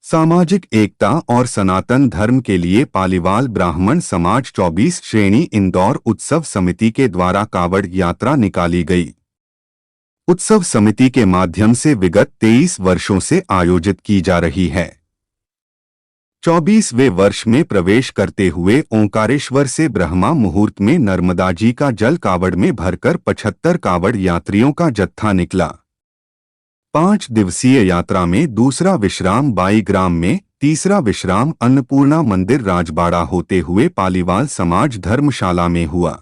सामाजिक एकता और सनातन धर्म के लिए पालीवाल ब्राह्मण समाज 24 श्रेणी इंदौर उत्सव समिति के द्वारा कावड़ यात्रा निकाली गई। उत्सव समिति के माध्यम से विगत 23 वर्षों से आयोजित की जा रही है। 24वें वर्ष में प्रवेश करते हुए ओंकारेश्वर से ब्रह्मा मुहूर्त में नर्मदा जी का जल कावड़ में भरकर 75 कावड़ यात्रियों का जत्था निकला। 5 दिवसीय यात्रा में दूसरा विश्राम बाई ग्राम में, तीसरा विश्राम अन्नपूर्णा मंदिर राजबाड़ा होते हुए पालीवाल समाज धर्मशाला में हुआ।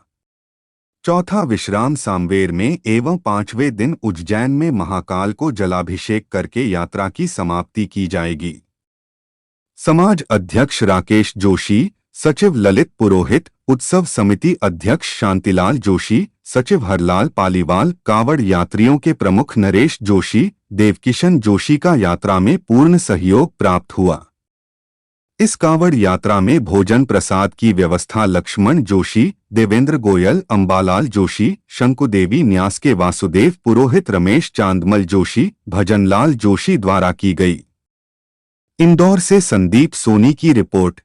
चौथा विश्राम सामवेर में एवं 5वें दिन उज्जैन में महाकाल को जलाभिषेक करके यात्रा की समाप्ति की जाएगी। समाज अध्यक्ष राकेश जोशी, सचिव ललित पुरोहित, उत्सव समिति अध्यक्ष शांतिलाल जोशी, सचिव हरलाल पालीवाल, कावड़ यात्रियों के प्रमुख नरेश जोशी, देवकिशन जोशी का यात्रा में पूर्ण सहयोग प्राप्त हुआ। इस कावड़ यात्रा में भोजन प्रसाद की व्यवस्था लक्ष्मण जोशी, देवेंद्र गोयल, अंबालाल जोशी, शंकुदेवी न्यास के वासुदेव पुरोहित, रमेश चांदमल जोशी, भजनलाल जोशी द्वारा की गई। इंदौर से संदीप सोनी की रिपोर्ट।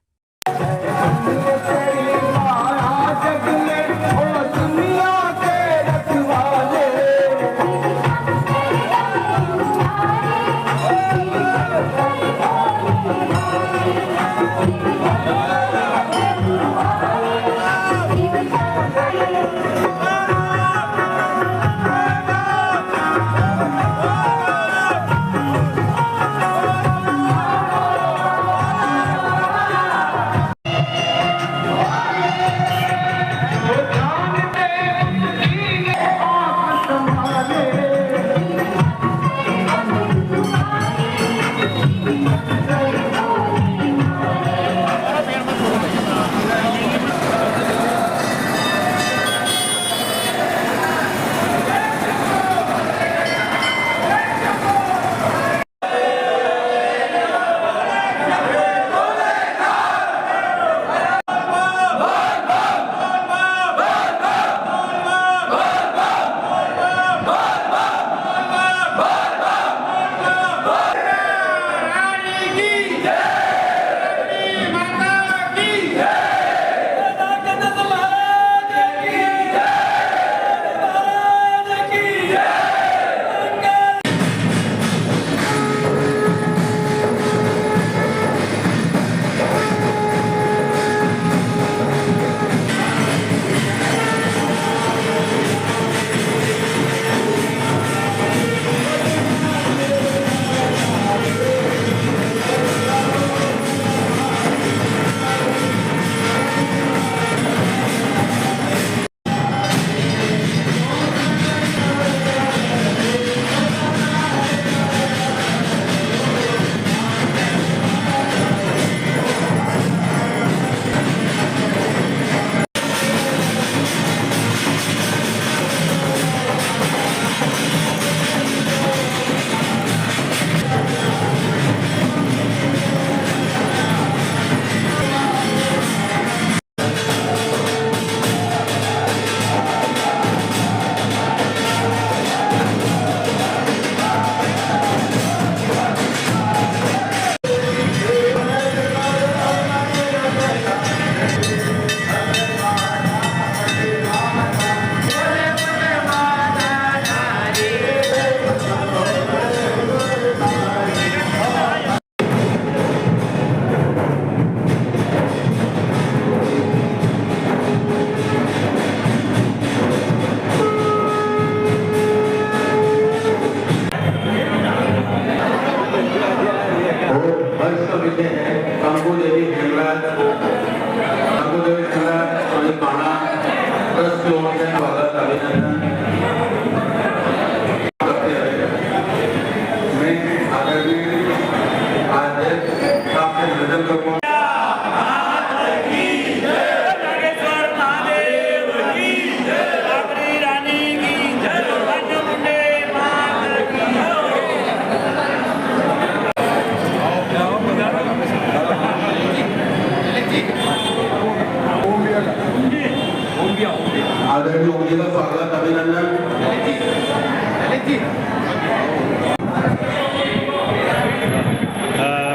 आदरणीय मोदी का स्वागत, अभिनंदन।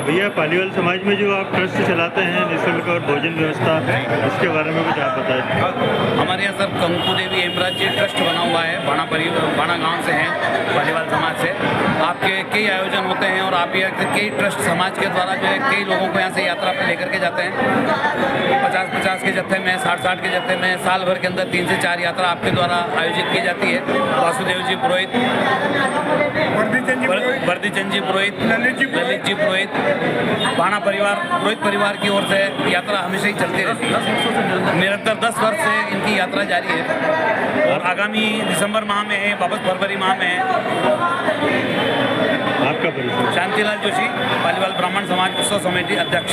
भैया पालीवाल समाज में जो आप ट्रस्ट चलाते हैं निःशुल्क और भोजन व्यवस्था, इसके बारे में कुछ आप बताएं। हमारे यहाँ सर कंकु देवी हेमराज जी ट्रस्ट बना हुआ है, बाणा गांव से हैं, पालीवाल समाज से। आपके कई आयोजन होते हैं और आप यहाँ कई ट्रस्ट समाज के द्वारा जो है कई लोगों को यहाँ से यात्रा पर लेकर के जाते हैं। 50-50 के जत्थे में, 60-60 के जत्थे में साल भर के अंदर 3 से 4 यात्रा आपके द्वारा आयोजित की जाती है। वासुदेव जी पुरोहित, वर्दीचंद जी पुरोहित, ललित जी पुरोहित, बाणा परिवार, पुरोहित परिवार की ओर से यात्रा हमेशा ही चलती रहती है। निरंतर 10 वर्ष से इनकी यात्रा जारी है और आगामी दिसंबर माह में है, वापस फरवरी माह में है। आपका परिचय। शांतिलाल जोशी, पालीवाल ब्राह्मण समाज उत्सव समिति अध्यक्ष।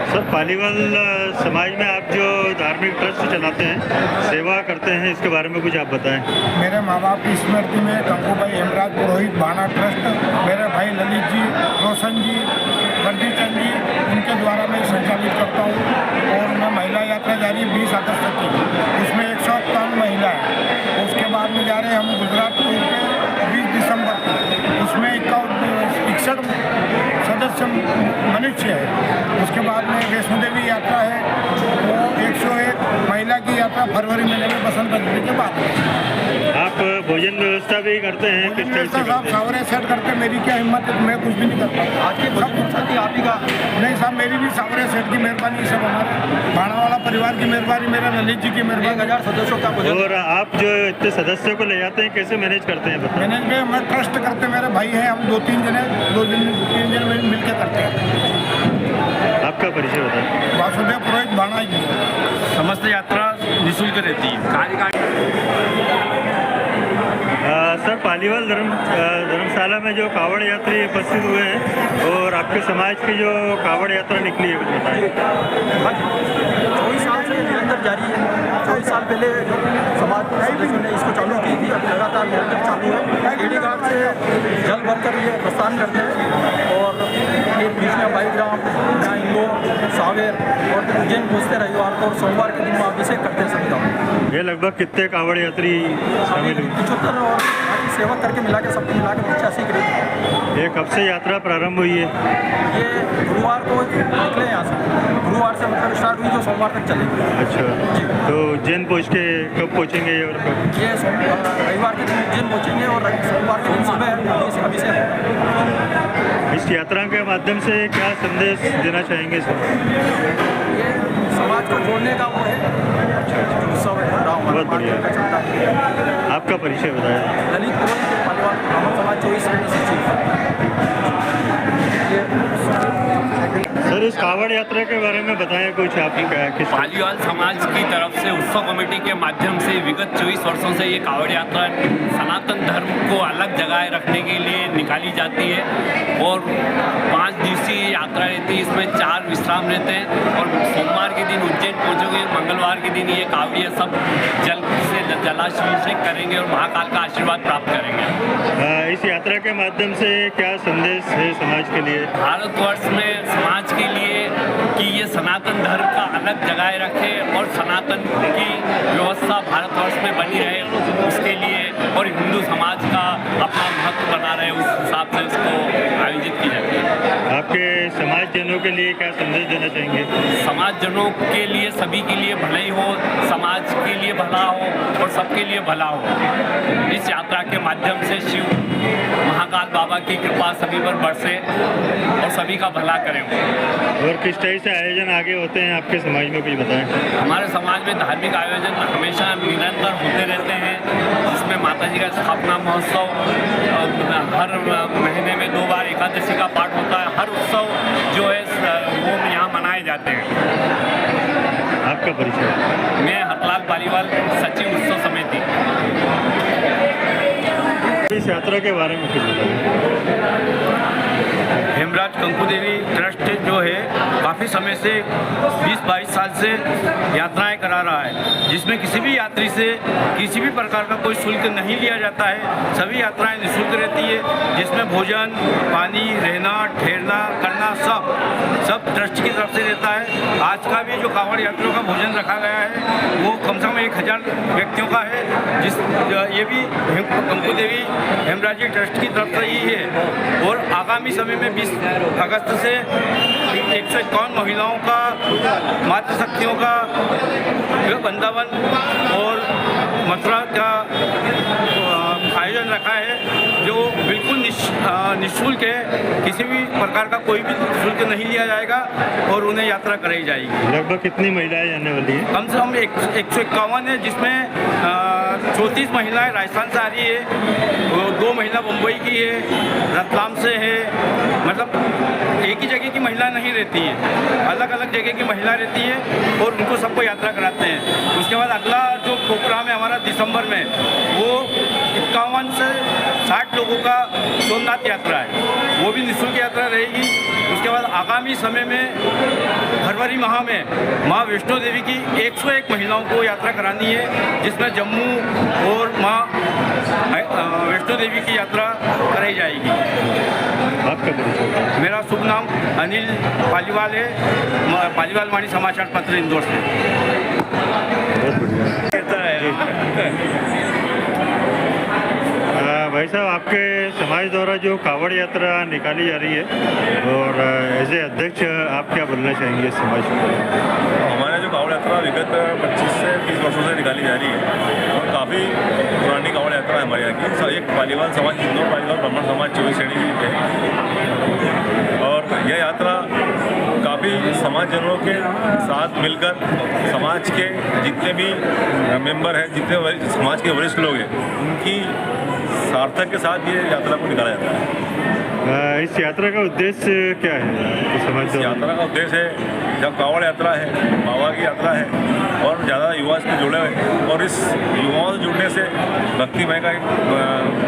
सर पालीवाल समाज में आप जो धार्मिक ट्रस्ट चलाते हैं, सेवा करते हैं, इसके बारे में कुछ आप बताएं। मेरे माँ बाप की स्मृति में कंकुबाई हेमराज पुरोहित बाणा ट्रस्ट, मेरे भाई ललित जी, रोशन जी, वर्दीचंद जी, उनके द्वारा मैं संचालित करता हूँ। और मैं महिला यात्रा जारी 20 अगस्त तक की, उसमें 151 महिला है। उसके बाद में जा रहे हैं हम गुजरात टूर पे 20 दिसंबर को, उसमें 61 सदस्य मनुष्य है। उसके बाद में वैष्णो देवी यात्रा है, वो 101 महिला की यात्रा फरवरी महीने में बसंत पंचमी के बाद। आप भोजन व्यवस्था भी करते हैं, किस टाइप से साहब सावरे सेट करके मेरी क्या हिम्मत है, मैं कुछ भी नहीं करता। आज की साथी आप ही का नहीं साहब, मेरी भी सावरे सेट की मेहरबानी, सब हमारे भाड़ा वाला परिवार की मेहरबानी, मेरा ललित जी की मेहरबानी। 1000 सदस्यों का। और आप जो इतने सदस्यों को ले जाते हैं, कैसे मैनेज करते हैं बताएं। मैनेज में मैं ट्रस्ट करते, मेरे भाई हैं, हम 2-3 जने 2-3 जने मिल के करते हैं। आपका परिचय बताएं। वासुदेव पुरोहित बाणा जी। समस्त यात्रा निःशुल्क रहती है। सर पालीवाल धर्मशाला में जो कावड़ यात्री उपस्थित हुए हैं और आपके समाज की जो कावड़ यात्रा निकली है, कुछ बताएं। 24 साल से निरंतर जारी है। 24 साल पहले समाज सदस्यों ने इसको चालू की थी, अब लगातार निरंतर चालू है। एडी घाट से जल भरकर ये प्रस्थान करते हैं और ये बीच में 22 ग्राम जहाँ इंदौर, सावेर और उज्जैन पहुँचते रविवार को, और सोमवार के दिन अभिषेक करते हैं सभी गाँव। ये लगभग कितने कावड़ यात्री शामिल हुए? 75 और बाकी सेवा करके मिला के सबको मिला के 85 करीब। ये कब से यात्रा प्रारंभ हुई है? ये गुरुवार को निकले यहाँ से, गुरुवार से मतलब स्टार्ट हुई जो सोमवार तक चलेगी। अच्छा, तो उज्जैन पहुँच के कब पहुँचेंगे और कब? ये रविवार के दिन उज्जैन पहुँचेंगे और सोमवार के दिन सुबह अभिषेक। इस यात्रा के माध्यम से क्या संदेश देना चाहेंगे सर? ये समाज को जोड़ने का वो है उत्सव है। बहुत बढ़िया। आपका परिचय बताएं। ललित पुरोहित, पालीवाल ब्राह्मण समाज 24 सर इस कावड़ यात्रा के बारे में बताएं कुछ। आप किस पालीवाल समाज की तरफ से उत्सव कमेटी के माध्यम से विगत 24 वर्षों से ये कावड़ यात्रा सनातन धर्म को अलग जगह रखने के लिए निकाली जाती है और 5 दिवसीय यात्रा रहती है। इसमें 4 विश्राम रहते हैं और सोमवार के दिन उज्जैन पहुँचोगे, मंगलवार के दिन ये कावड़िया सब जल से जलाभिषेक करेंगे और महाकाल का आशीर्वाद प्राप्त करेंगे। इस यात्रा के माध्यम से क्या संदेश है समाज के लिए? भारतवर्ष में समाज के लिए कि ये सनातन धर्म का अलग जगह रखे और सनातन की व्यवस्था भारतवर्ष में बनी रहे, उसके लिए और हिंदू समाज का अपना महत्व बना रहे, उस हिसाब से उसको आयोजित की जाती है। आपके समाज जनों के लिए क्या संदेश देना चाहेंगे? समाज जनों के लिए, सभी के लिए भलाई हो, समाज के लिए भला हो और सबके लिए भला हो। इस यात्रा के माध्यम से शिव महाकाल बाबा की कृपा सभी पर बरसे और सभी का भला करें। और किस टाइप से आयोजन आगे होते हैं आपके समाज में, कुछ बताएं। हमारे समाज में धार्मिक आयोजन हमेशा निरंतर होते रहते हैं, जिसमें माता जी का स्थापना महोत्सव हर महीने में 2 बार एकादशी का पाठ होता है। हर उत्सव जो है वो यहाँ मनाए जाते हैं। आपका परिचय? मैं हरलाल पालीवाल, सचिव उत्सव समिति। इस यात्रा के बारे में कुछ बताएं। हेमराज कंकु देवी ट्रस्ट जो है काफ़ी समय से 20-22 साल से यात्राएं करा रहा है, जिसमें किसी भी यात्री से किसी भी प्रकार का कोई शुल्क नहीं लिया जाता है। सभी यात्राएं निःशुल्क रहती है, जिसमें भोजन, पानी, रहना, ठहरना, करना सब ट्रस्ट की तरफ से रहता है। आज का भी जो कांवड़ यात्रियों का भोजन रखा गया है वो कम से कम 1000 व्यक्तियों का है, ये भी कंकु देवी हेमराज जी ट्रस्ट की तरफ से ही है। और आगामी समय में 20 अगस्त से 151 महिलाओं का, मातृशक्तियों का वृंदावन और मथुरा का आयोजन रखा है, जो बिल्कुल निःशुल्क है। किसी भी प्रकार का कोई भी शुल्क नहीं लिया जाएगा और उन्हें यात्रा कराई जाएगी। लगभग कितनी महिलाएं जाने वाली हैं? कम से कम 151 है, जिसमें 34 महिलाएं राजस्थान से आ रही है, 2 महिला मुंबई की है, रतलाम से है। मतलब एक ही जगह की महिला नहीं रहती है, अलग अलग जगह की महिला रहती है और उनको सबको यात्रा कराते हैं। उसके बाद अगला जो प्रोग्राम है हमारा दिसंबर में, वो 51 से 60 लोगों का सोमनाथ यात्रा है, वो भी निःशुल्क यात्रा रहेगी। उसके बाद आगामी समय में फरवरी माह में माँ वैष्णो देवी की 101 महिलाओं को यात्रा करानी है, जिसमें जम्मू और माँ वैष्णो देवी की यात्रा कराई जाएगी। आपका परिचय? मेरा शुभ नाम अनिल पालीवाल है, पालीवाल वाणी समाचार पत्र इंदौर से। बहुत बढ़िया। भाई साहब, आपके समाज द्वारा जो कावड़ यात्रा निकाली जा रही है, और एज ए अध्यक्ष आप क्या बोलना चाहेंगे समाज को? हमारे जो कावड़ यात्रा विगत 25 से 30 वर्षों से निकाली जा रही है और काफ़ी पुरानी कावड़ यात्रा है हमारे यहाँ की। एक पालीवाल समाज, इंदौर पालीवाल ब्राह्मण समाज 24 श्रेणी है, और यह यात्रा काफ़ी समाजजनों के साथ मिलकर समाज के जितने भी मेंबर हैं, जितने समाज के वरिष्ठ लोग हैं, उनकी सार्थक के साथ ये यात्रा को निकाला जाता है। इस यात्रा का उद्देश्य क्या है? इस यात्रा का उद्देश्य है, जब कावड़ यात्रा है, बाबा की यात्रा है और ज़्यादा युवा इसमें जुड़े हुए, और इस युवाओं से जुड़ने से भक्तिमय का एक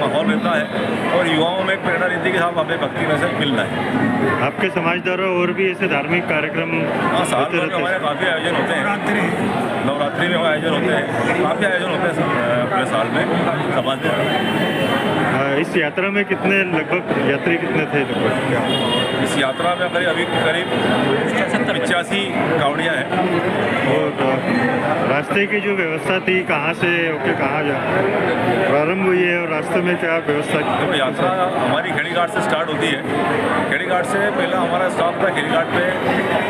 माहौल रहता है और युवाओं में एक प्रेरणा रहती है कि हम हमें भक्ति में से मिलना है। आपके समाज द्वारा और भी ऐसे धार्मिक कार्यक्रम? हाँ, साल भर में हमारे काफ़ी आयोजन होते हैं। नवरात्रि में हमारे आयोजन होते हैं, काफ़ी आयोजन होते हैं पूरे साल में समाज द्वारा। इस यात्रा में कितने लगभग यात्री कितने थे लगभग क्या? इस यात्रा में करीब 85 कावड़ियाँ हैं। और रास्ते की जो व्यवस्था थी, कहाँ से होके कहाँ जा प्रारंभ हुई है और रास्ते में क्या व्यवस्था की? तो यात्रा हमारी खेड़ी घाट से स्टार्ट होती है। खेड़ी घाट से पहला हमारा स्टॉप था खेड़ी घाट पे।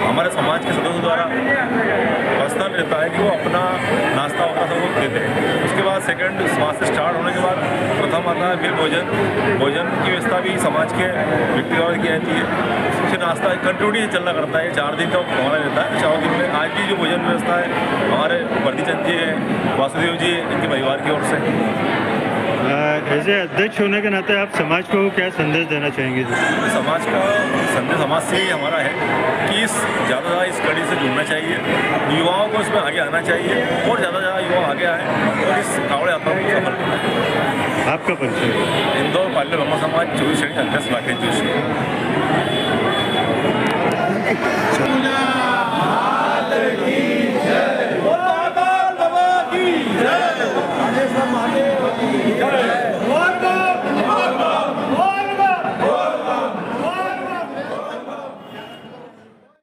हमारे समाज के सदस्यों द्वारा पर्सनल रहता है कि वो अपना नाश्ता वास्ता सब वो देते हैं। उसके बाद सेकंड वहाँ से स्टार्ट होने के बाद प्रथम आता है फिर भोजन की व्यवस्था भी समाज के व्यक्ति द्वारा की जाती है। फिर नाश्ता कंटिन्यूटी चलना करता है, 4 दिन तक हमारा रहता है। 4 दिन में आज भी जो भोजन व्यवस्था है हमारे वर्दीचंद जी है, वासुदेव जी इनके परिवार की ओर से। ऐसे अध्यक्ष होने के नाते आप समाज को क्या संदेश देना चाहेंगे? समाज का संदेश समाज से ही हमारा है कि ज़्यादा इस कड़ी से जुड़ना चाहिए, युवाओं को इसमें आगे आना चाहिए और ज़्यादा युवा आगे आए और इस कावड़ यात्रा को सफल बनाए। आपका परिचय? इंदौर पालीवाल ब्राह्मण समाज 24 श्रेणी अध्यक्ष राकेश जोशी।